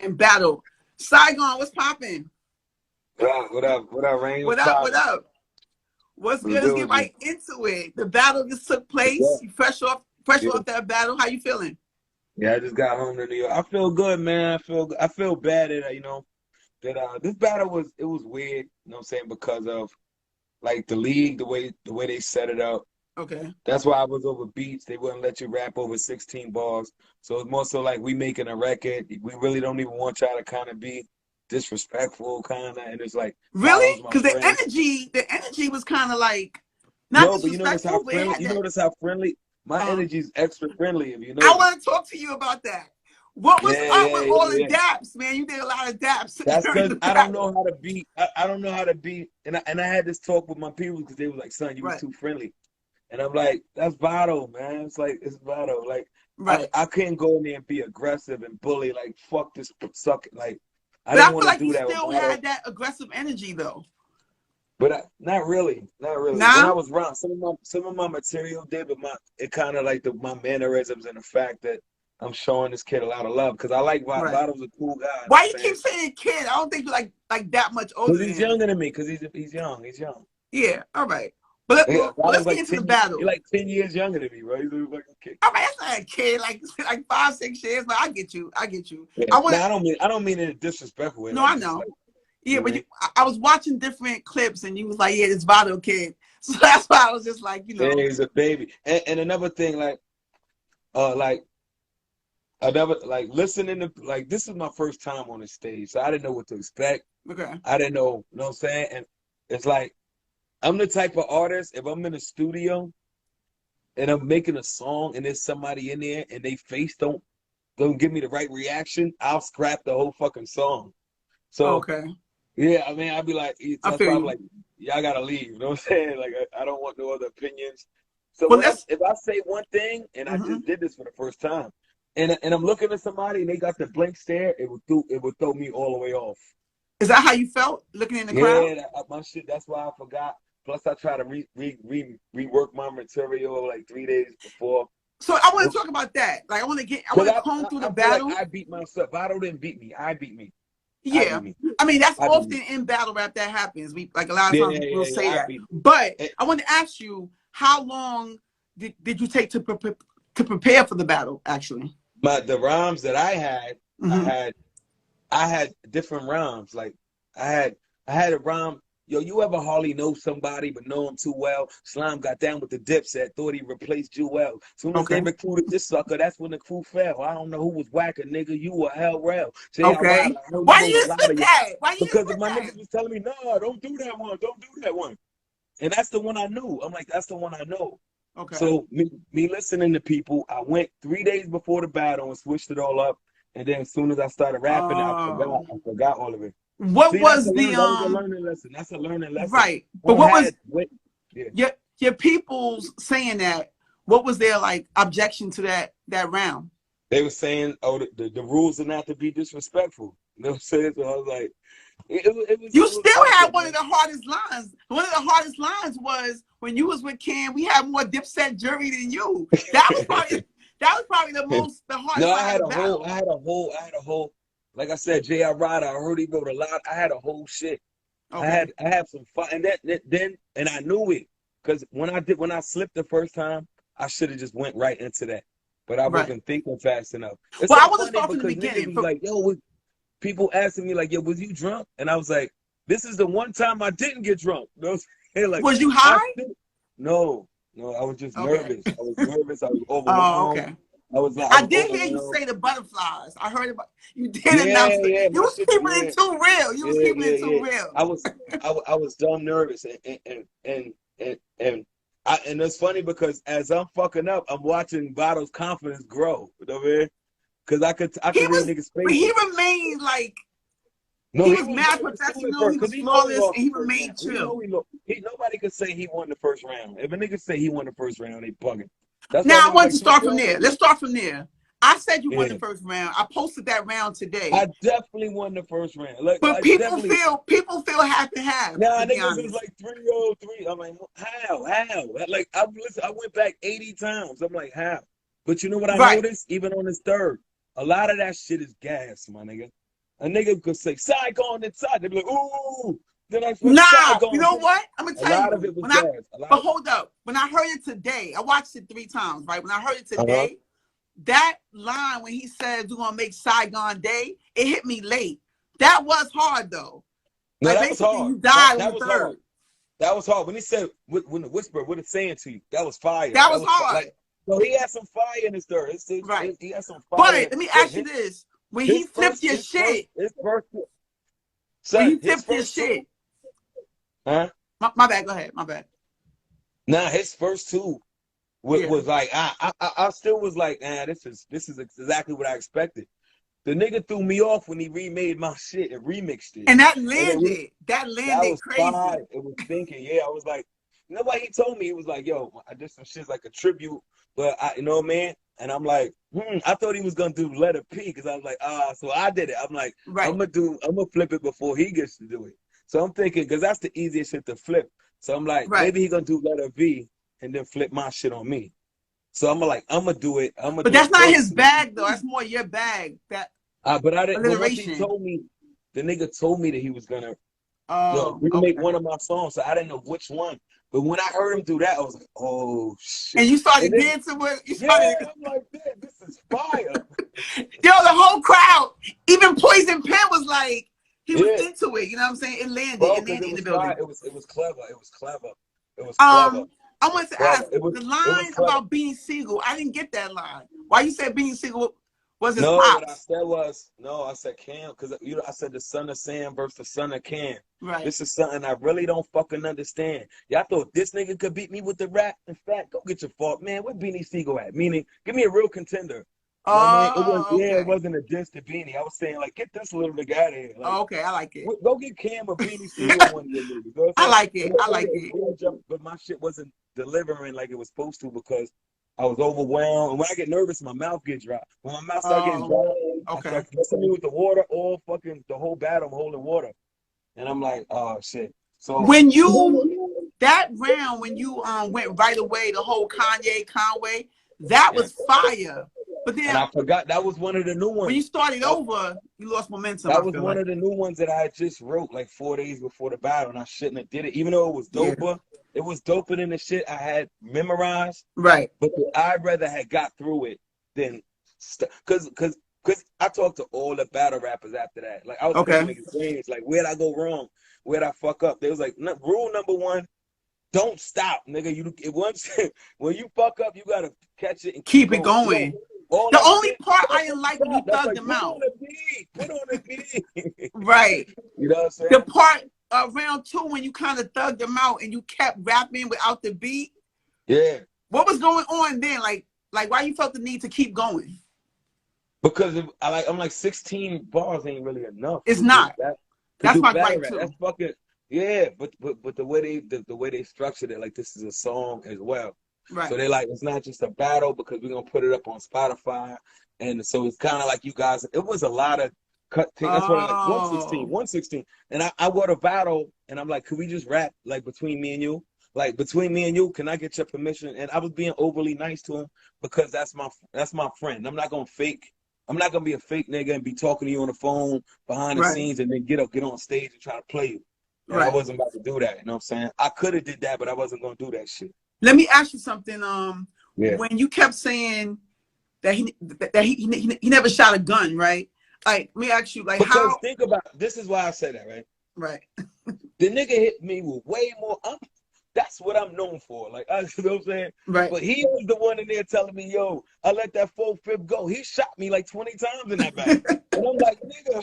and Battle. Saigon, what's popping? What up, Rain? What What's up? What poppin'? up? What's What's good? Let's good get with you? right into it. The battle just took Yeah, place. You fresh yeah. off that battle. How you feeling? Yeah, I just got home to New York. I feel good, man. I feel bad that that this battle was weird, you know what I'm saying, because of like the league, the way they set it up. Okay. That's why I was over beats. They wouldn't let you rap over 16 bars. So it's more so like we making a record. We really don't even want y'all to kind of be disrespectful, kind of. And it's like Really? Vado's my Because friend. the energy was kind of like not No, but you notice how disrespectful, but it friendly. had You that. notice how friendly my Uh, energy is extra friendly. If you I notice. want to talk to you about that. What was Yeah, up yeah, with yeah, all the yeah. daps, man? You did a lot of daps That's during because the I don't battle, know how to be. I don't know how to be. And I had this talk with my people because they were like, "Son, you was right? too friendly." And I'm like, "That's Vado, man. It's like it's Vado. Like Right. I couldn't go in there and be aggressive and bully. Like fuck this suck. Like I But I didn't feel want to like do you that with still Vado. had that aggressive energy, though. But not really, not really. When I Nah. was around, some of my material did, but it kind of like my mannerisms and the fact that I'm showing this kid a lot of love because I like Right. Vado's a cool guy. You know what Why I'm you keep saying? saying kid? I don't think you're like that much older Because than he's him. younger than me. Because he's young. He's young. Yeah. All right. But Yeah, let's Vado's get like into the 10. He's battle. like 10 years younger than me, bro. He's like a kid. All right, that's not a kid, like 5, 6 years, but I get you. I get you. Yeah. I want No, to. I don't mean in a disrespectful way. No, Like I just know. like you Yeah, know what but I mean. I was watching different clips, and you was like, "Yeah, this Vado kid." So that's why I was just like, Yeah, he's a baby. And another thing, like another like listening to like this is my first time on the stage, so I didn't know what to expect. okay, I didn't know, you know what I'm saying? And it's like I'm the type of artist, if I'm in a studio and I'm making a song and there's somebody in there and they face don't give me the right reaction, I'll scrap the whole fucking song. So okay, yeah, I mean I'd be like, I that's feel why I'm you. like, y'all gotta leave. You know what I'm saying? Like I don't want no other opinions. So Well, when I let's. if I say one thing and I Hmm. just did this for the first time, and I'm looking at somebody and they got the blank stare, it would throw me all the way off. Is that how you felt looking in the crowd? Yeah, my shit. That's why I forgot. Plus, I try to rework my material like 3 days before. So I want to talk about that. Like, I Because want to comb through the I feel like battle. I beat myself. Vado didn't beat me. I beat me. I Yeah. beat me. I mean, that's I beat me. often in battle rap that happens. We like a lot of Yeah, times yeah, we'll yeah, say yeah. I that. beat me. But And I want to ask you, how long did you take to prepare for the battle, actually? the rhymes that I had, I Hmm. had I had different rhymes. Like I had I had a rhyme. Yo, you ever hardly know somebody but know him too well? Slime got down with the dipset, thought he replaced Jewel. Soon as they Okay. recruited this sucker, that's when the crew fell. I don't know who was whacker, nigga. You were hell rail. J.I. Ryder, Okay. I heard he Why wrote you a just lot spit of you. that? Why you just Because spit my that? niggas was telling me, no, don't do that one. Don't do that one. And that's the one I knew. I'm like, that's the one I know. Okay. So me listening to people, I went 3 days before the battle and switched it all up. And then as soon as I started rapping, I Um, forgot. I forgot all of it. what See, that's was the that was a learning lesson. That's a learning lesson. right? I But what was had wait, yeah. your people's saying that? What was their like objection to that round? They were saying, oh, the rules are not to be disrespectful. You know what I'm saying? So I was like, You it was still had awkward, one of man. the hardest lines. One of the hardest lines was when you was with Cam. We had more Dipset jury than you. That was probably the No, hardest line of the battle. I had a whole, like I said, J.I. Ryder, I heard he wrote a lot. I had a whole shit. Okay. I had some fun, and then and I knew it because when I slipped the first time, I should have just went right into that, but I Right. wasn't thinking fast enough. It's Well, so I want to funny start from the because niggas beginning. was like, "Yo," people asking me like, "Yo, was you drunk?" And I was like, "This is the one time I didn't get drunk." You know what I'm saying? Like Was you I high? still, no, no, I was just Okay. nervous. I was nervous. I was Oh, overwhelmed. okay. I I was did hear you overwhelmed. say the butterflies. I heard about you did Yeah, announce it. yeah, You my was shit. keeping Yeah, it too real. You was yeah, keeping yeah, it too yeah. real. I was dumb nervous, and it's funny because as I'm fucking up, I'm watching Vado's confidence grow. You know what I mean? Because I He could read was, niggas' but he faces. remained like No, he he was was mad nervous too at professional. He first was because he know he flawless, and lost the he first round. remained He know chill. he lost. Nobody could say he won the first round. If a nigga say he won the first round, they bugging. That's why Now I niggas want to like Chris start from Brown. there. Let's start from there. I said you won the Yeah, first round. I posted that round today, I definitely won the first round. Like but I definitely. people feel half and half. Nah, To be niggas is honest, like 303. I'm like, how? Like I went back 80 times. I'm like, how? But you know what I right? noticed? Even on this third, a lot of that shit is gas, my nigga. A nigga could say Saigon inside. They'd be like, ooh. Then I flip Nah, Saigon. you know what? I'm gonna A tell lot you. of it was When jazz. but hold up. When I heard it today, I watched it 3 times, right? When I heard it today, that line when he says we're gonna make Saigon Day, it hit me late. That was hard though. No, Like that was basically hard. you died That on the was third. hard. That was hard. When he said, when the whisper, what it's saying to you, that was fire. That was hard. Like, so he had some fire in his third. Right. He had some fire. But let me ask you this: when he flipped your shit, when he flipped your shit, huh? My bad. Go ahead. My bad. Nah, his first two was like I still was like, this is exactly what I expected. The nigga threw me off when he remade my shit and remixed it. And that landed. That was crazy. Fire. It was thinking, yeah. I was like, you know what he told me? He was like, yo, I did some shit like a tribute, but you know, man. And I'm like, I thought he was gonna do letter P because I was like, so I did it. I'm like, I'm gonna flip it before he gets to do it. So I'm thinking, because that's the easiest shit to flip. So I'm like, maybe he gonna do letter V and then flip my shit on me. So I'm gonna do it. But that's not his bag though. That's more your bag. That but I didn't. But once he told me, the nigga told me that he was gonna remake one of my songs. So I didn't know which one. But when I heard him do that, I was like, oh shit. And you started dancing with it? Yeah, I'm like, this is fire. Yo, the whole crowd, even Poison Pen was like, he was into it. You know what I'm saying? It landed. Bro, it landed in the building. It was clever. It was clever. I want to ask the line about Beanie Siegel. I didn't get that line. Why you said Beanie Siegel was his pops? What I said was, I said Cam, because I said the son of Sam versus the son of Cam. Right. This is something I really don't fucking understand. Y'all thought this nigga could beat me with the rap? In fact, go get your fault, man. Where Beanie Siegel at? Meaning, give me a real contender. It wasn't a diss to Beanie. I was saying, like, get this little nigga out of here. Like, okay, I like it. Go get Cam or Beanie Siegel one year, nigga. You know I like it. But my shit wasn't delivering like it was supposed to because I was overwhelmed. And when I get nervous, my mouth gets dry. When my mouth starts getting dry, I start messing me with the water, the whole battle, I'm holding water. And I'm like, oh, shit. So when you, that round, when you went right away, the whole Conway, that was fire. But then and I forgot that was one of the new ones. When you started over, you lost momentum. That was one of the new ones that I just wrote like 4 days before the battle, and I shouldn't have did it, even though it was doper. It was doper than the shit I had memorized. Right. But I'd rather had got through it than because I talked to all the battle rappers after that. Like I was picking niggas' brains, like where'd I go wrong? Where'd I fuck up? They was like, rule number 1. Don't stop, nigga. When you fuck up, you gotta catch it and keep it going. The only part I didn't like when you thugged them out. Put on the beat. Right. You know what I'm saying? The part round 2 when you kind of thugged them out and you kept rapping without the beat. Yeah. What was going on then? Like why you felt the need to keep going? Because I'm like 16 bars ain't really enough. It's not. That's my gripe too. That's fucking but the way they structured it, like this is a song as well. Right. So they like it's not just a battle because we're gonna put it up on Spotify, and so it's kind of like you guys. It was a lot of cut. That's why like 116, and I wrote a battle, and I'm like, could we just rap like between me and you? Like between me and you, can I get your permission? And I was being overly nice to him because that's my friend. I'm not gonna be a fake nigga and be talking to you on the phone behind the scenes and then get on stage and try to play you. And I wasn't about to do that. You know what I'm saying? I could have did that, but I wasn't gonna do that shit. Let me ask you something. When you kept saying that he never shot a gun, right? Like, let me ask you, like, because think about this is why I say that, right? Right. The nigga hit me with way more. That's what I'm known for. Like, you know what I'm saying? Right. But he was the one in there telling me, yo, I let that 4-5 go. He shot me like 20 times in that back. And I'm like, nigga,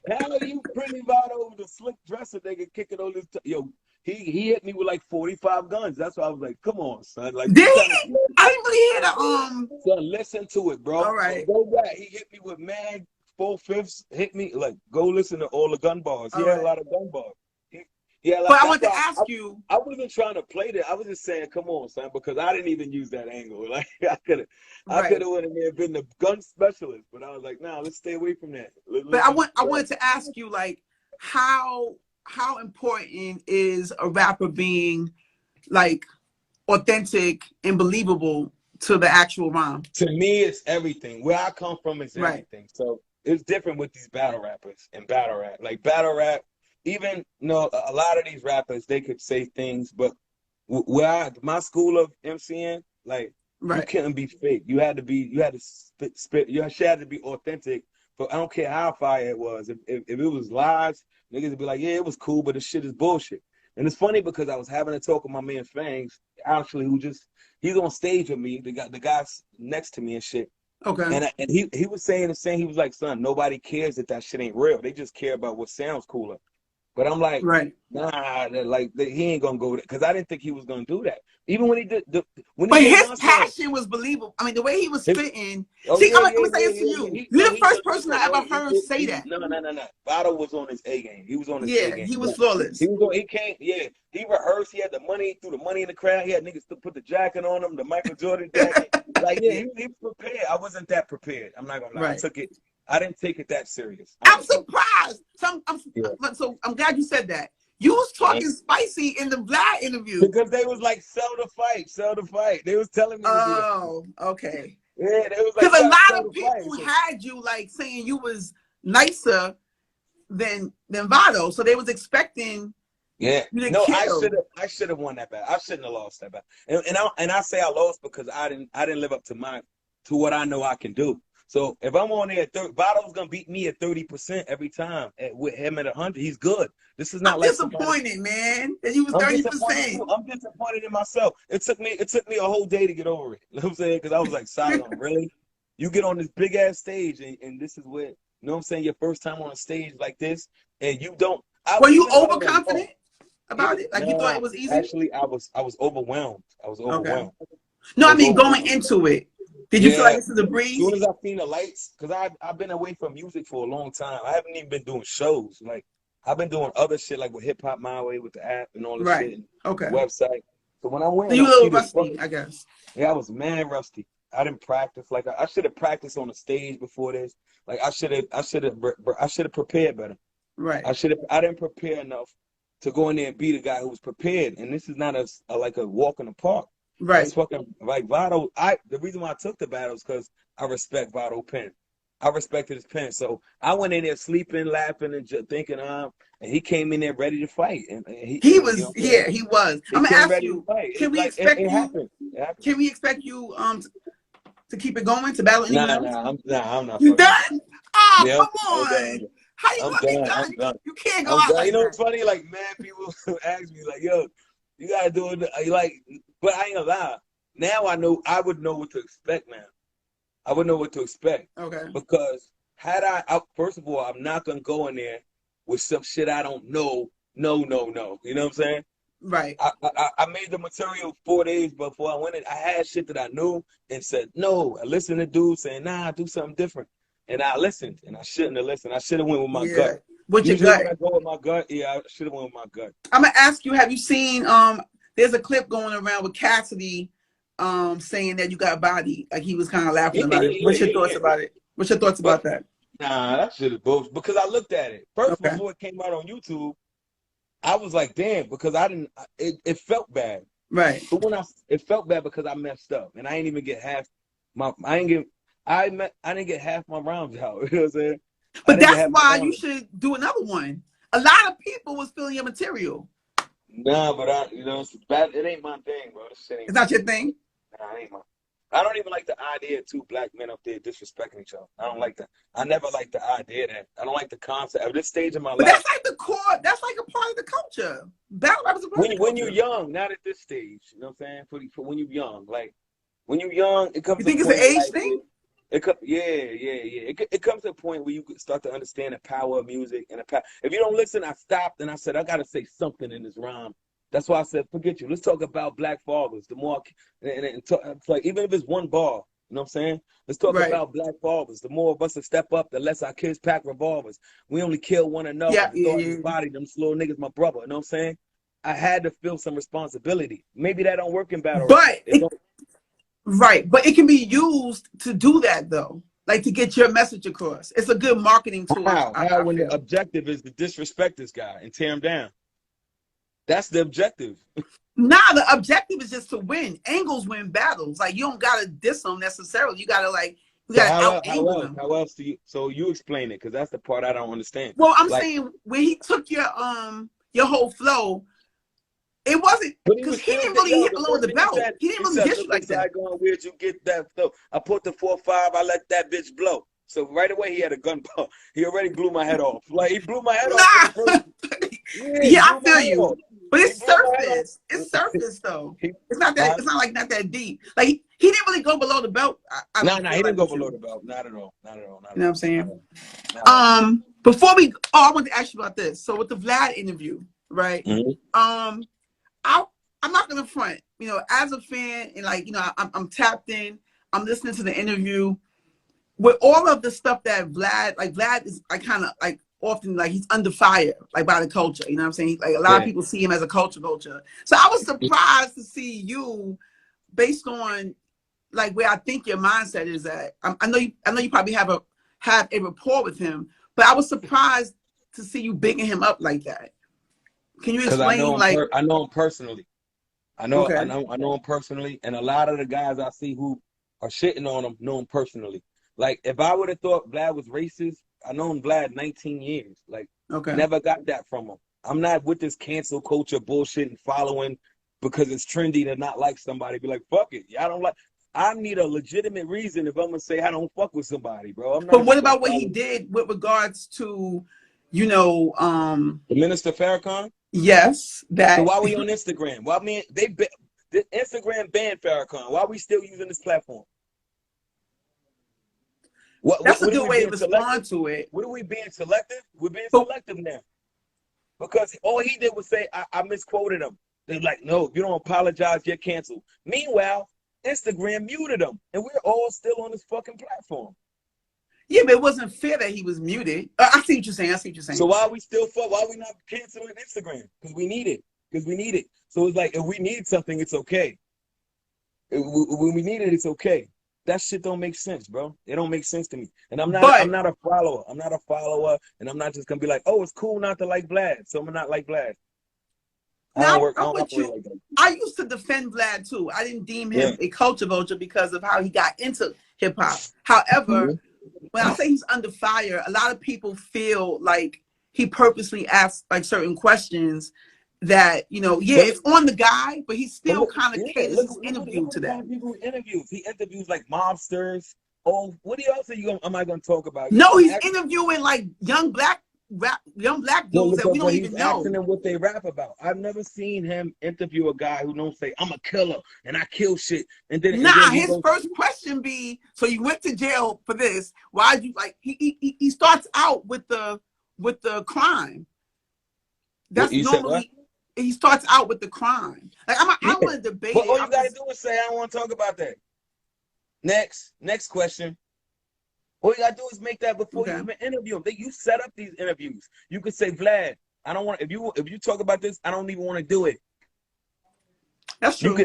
how are you pretty Vado over the slick dresser nigga kicking all this? Yo, he hit me with like 45 guns. That's why I was like, come on, son. Like, I didn't really hear the Son, listen to it, bro. All right. Go back. He hit me with mad 4/5. Hit me like go listen to all the gun bars. He had a lot of gun bars. Like, but I want to ask you. I wasn't trying to play that. I was just saying, come on, son, because I didn't even use that angle. Like I could have went in there and been the gun specialist, but I was like, nah, let's stay away from that. But I wanted to ask you, like, how important is a rapper being like authentic and believable to the actual rhyme? To me, it's everything. Where I come from is everything. So it's different with these battle rappers and battle rap. Like battle rap, even a lot of these rappers they could say things, but my school of MCing, like you Right. couldn't be fake. You had to spit. You had to be authentic. But I don't care how fire it was. If it was lies, niggas would be like, yeah, it was cool, but this shit is bullshit. And it's funny because I was having a talk with my man Fangs, actually, he's on stage with me, the guy's next to me and shit. Okay. And he was saying the same. He was like, son, nobody cares that shit ain't real. They just care about what sounds cooler. But I'm like, right. Nah, he ain't gonna go there because I didn't think he was gonna do that. Even when he did but his passion was believable. I mean, the way he was spitting. See, I'm gonna say this to you. You're the first person I ever heard say that. No. Vado was on his A game. He was on his A game. He was flawless. He came. Yeah, he rehearsed. He had the money, threw the money in the crowd. He had niggas to put the jacket on him, the Michael Jordan jacket. Like, yeah, he was prepared. I wasn't that prepared. I'm not gonna lie. Right. I didn't take it that serious. I'm surprised. So I'm glad you said that. You was talking spicy in the Vlad interview. Because they was like, sell the fight. They was telling me to do it. Okay. Yeah, they was like, because a lot of people had you like saying you was nicer than Vado. So they was expecting no, I should have won that battle. I shouldn't have lost that battle. And I say I lost because I didn't live up to what I know I can do. So if I'm on there, Vado's gonna beat me at 30% every time. With him at 100, he's good. This is not like disappointed, man. That you was 30%. I'm disappointed in myself. It took me a whole day to get over it. You know what I'm saying? Because I was like, Saigon, really? You get on this big ass stage, and this is where, you know what I'm saying? Your first time on a stage like this, and you don't. Were you overconfident about it? Like you thought it was easy? Actually, I was overwhelmed. I was overwhelmed. Okay. No, I mean going into it. Did you feel like this is a breeze? As soon as I seen the lights, because I've been away from music for a long time. I haven't even been doing shows. Like I've been doing other shit like with Hip Hop My Way with the app and all the shit. And website. So when I went, so you were a little rusty, I guess. Yeah, I was mad rusty. I didn't practice. Like I should have practiced on the stage before this. Like I should have prepared better. Right. I didn't prepare enough to go in there and be the guy who was prepared. And this is not a walk in the park. Right. It's fucking like Vado. The reason why I took the battle is because I respect Vado pen. I respected his pen. So I went in there sleeping, laughing, and just thinking, and he came in there ready to fight. And he was. He was. I'm gonna ask you. Can we expect you? Can we expect you to keep it going to battle anyone else? I'm not. You done? Oh, yeah, come on. How you gonna be done? You can't go out like you know what's funny? Like, mad people ask me, like, yo, you gotta do it. Like, but I ain't gonna lie. Now I would know what to expect now. I would know what to expect. Okay. Because first of all, I'm not gonna go in there with some shit I don't know. No. You know what I'm saying? Right. I made the material 4 days before I went in. I had shit that I knew and said no. I listened to dudes saying, nah, do something different. And I listened, and I shouldn't have listened. I should have went with my gut. With your gut? When I go with my gut, I should have went with my gut. I'm gonna ask you, have you seen there's a clip going around with Cassidy saying that you got body, like he was kind of laughing about it. What's your thoughts about it? What's your thoughts about that? Nah, that shit is bullshit. Because I looked at it first before it came out on YouTube. I was like, damn, because I didn't. It felt bad, right? But it felt bad because I messed up, and I ain't even get half my. I didn't get half my rounds out. You know what I'm saying? But that's why you should do another one. A lot of people was feeling your material. Nah, but it's bad. It ain't my thing, bro. This shit ain't. It's not your thing. Nah, it ain't my. I don't even like the idea of two black men up there disrespecting each other. I don't like that. I never liked the idea of that. I don't like the concept of this stage of my life. But that's like the core. That's like a part of the culture. Battle rap is a part of the culture. When you're young, not at this stage. You know what I'm saying? For when you're young, like when you're young, it comes. You think it's an age thing? It comes to a point where you start to understand the power of music and the power. If you don't listen, I stopped and I said I gotta say something in this rhyme. That's why I said, forget you. Let's talk about black fathers. The more, it's like, even if it's one bar, you know what I'm saying? Let's talk about black fathers. The more of us that step up, the less our kids pack revolvers. We only kill one another. Body, them slow niggas, my brother. You know what I'm saying? I had to feel some responsibility. Maybe that don't work in battle. But but it can be used to do that though. Like to get your message across. It's a good marketing tool. How when the objective is to disrespect this guy and tear him down. That's the objective. Nah, the objective is just to win. Angles win battles. Like you don't gotta diss them necessarily. You gotta like We So gotta out angle them. how else do you? So you explain it, because that's the part I don't understand. Well, I'm Like, saying when he took your whole flow, it wasn't but he because was he still didn't really yo. hit The below first the thing he belt. said, He didn't really dish you "Look at like that. Saigon, where'd you get that flow? I put the 4.5. I let that bitch blow." So right away he had a gun ball. He already blew my head off. Like, he blew my head off in the Nah. first. Yeah, he Yeah, I blew my feel head off. you. But He it's blew my head off. surface. It's surface though. He, It's not that. huh? It's not like not that deep. Like he didn't really go below the belt. I No, don't he feel didn't like go with below you. the belt. Not at all. Not at all. Not at You know what I'm all. Not at saying? all. Not at all. Before we, I want to ask you about this. So with the Vlad interview, right? Mm-hmm. I'm not gonna front. You know, as a fan, and like you know, I'm tapped in. I'm listening to the interview with all of the stuff that Vlad is like kind of like often like he's under fire like by the culture. You know what I'm saying? Like a lot of Yeah. people see him as a culture vulture. So I was surprised to see you based on like where I think your mindset is at. I know you probably have a rapport with him, but I was surprised to see you bigging him up like that. Can you Because I explain know him. like I know him personally. okay. I know him personally, and a lot of the guys I see who are shitting on him know him personally. Like, if I would have thought Vlad was racist, I known Vlad 19 years. Like, Okay. never got that from him. I'm not with this cancel culture bullshit and following because it's trendy to not like somebody. Be like, fuck it, I don't like. I need a legitimate reason if I'm gonna say I don't fuck with somebody, bro. I'm But not what just gonna about what he follow did with regards to, you know, the Minister Farrakhan. yes, So that why we on Instagram? Why the Instagram banned Farrakhan? Why are we still using this platform? that's a What are good we way to being selective? respond to it. What are we being selective? We're being But selective now because all he did was say I misquoted him. They're like, no, if you don't apologize, you're canceled. Meanwhile, Instagram muted him, and we're all still on this fucking platform. yeah, but it wasn't fair that he was muted. I see what you're saying. I see what you're saying. So why are we still fuck? Why are we not canceling Instagram? Because we need it. Because we need it. So it's like if we need something, it's okay. When we need it, it's okay. That shit don't make sense, bro. It don't make sense to me. And I'm not But a follower. I'm not a follower, and I'm not just gonna be like, oh, it's cool not to like Vlad, so I'm not like Vlad. I now don't I'm with operate you. like that. I used to defend Vlad too. I didn't deem Yeah. him a culture vulture because of how he got into hip hop. However, when I say he's under fire, a lot of people feel like he purposely asked like certain questions that, you know, yeah, it's on the guy, but he But still look, kind of yeah, caters his look interview at to the kind that. of people he interviews. He interviews like mobsters. Oh, what else am I gonna talk about? No, I'm he's asking, interviewing like young black dudes that we don't but even he's asking know. them what they rap about. I've never seen him interview a guy who don't say I'm a killer and I kill shit, and then Nah, he his goes, first question be, so you went to jail for this. Why'd you like he starts out with the crime. what That's you said? What? normally he starts out with the crime. Like I Yeah. don't want to debate But it. all you gotta do is say I don't want to talk about that. Next question. All you gotta do is make that before you even interview him. You set up these interviews. You could say, Vlad, I don't want if you talk about this, I don't even want to do it. That's true.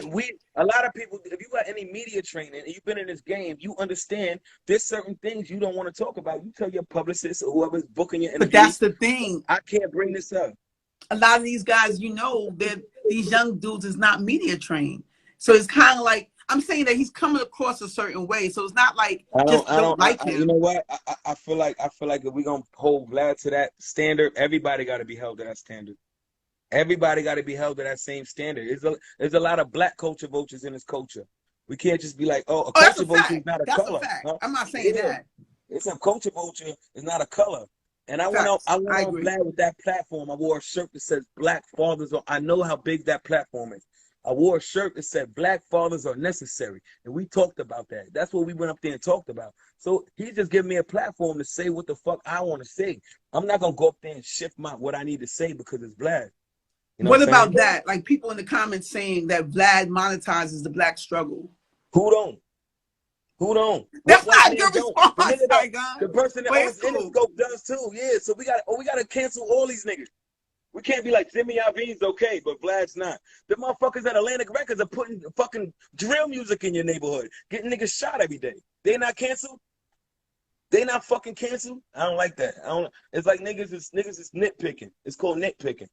A lot of people, if you got any media training and you've been in this game, you understand there's certain things you don't want to talk about. You tell your publicist or whoever's booking your interview. But that's the thing. I can't bring this up. A lot of these guys, you know, that these young dudes is not media trained. So it's kind of like I'm saying that he's coming across a certain way. So it's not like don't like him. You know what? I feel like if we're gonna hold Vlad to that standard, everybody got to be held to that standard. Everybody got to be held to that same standard. There's a lot of black culture vultures in this culture. We can't just be like, oh, a culture vulture is not a color. That's a fact. Huh? I'm not saying that. It's a culture vulture is not a color. And I went on Vlad with that platform. I wore a shirt that says Black Fathers. I know how big that platform is. I wore a shirt that said Black fathers are necessary. And we talked about that. That's what we went up there and talked about. So he's just giving me a platform to say what the fuck I want to say. I'm not going to go up there and shift what I need to say because it's Vlad. You know what about that? Like people in the comments saying that Vlad monetizes the black struggle. Who don't? Who don't? That's not a good response, the person that owns Interscope does too. Yeah, so we gotta cancel all these niggas. We can't be like Jimmy Iovine's okay, but Vlad's not. The motherfuckers at Atlantic Records are putting fucking drill music in your neighborhood, getting niggas shot every day. They not canceled? They not fucking canceled? I don't like that. It's like niggas is nitpicking. It's called nitpicking.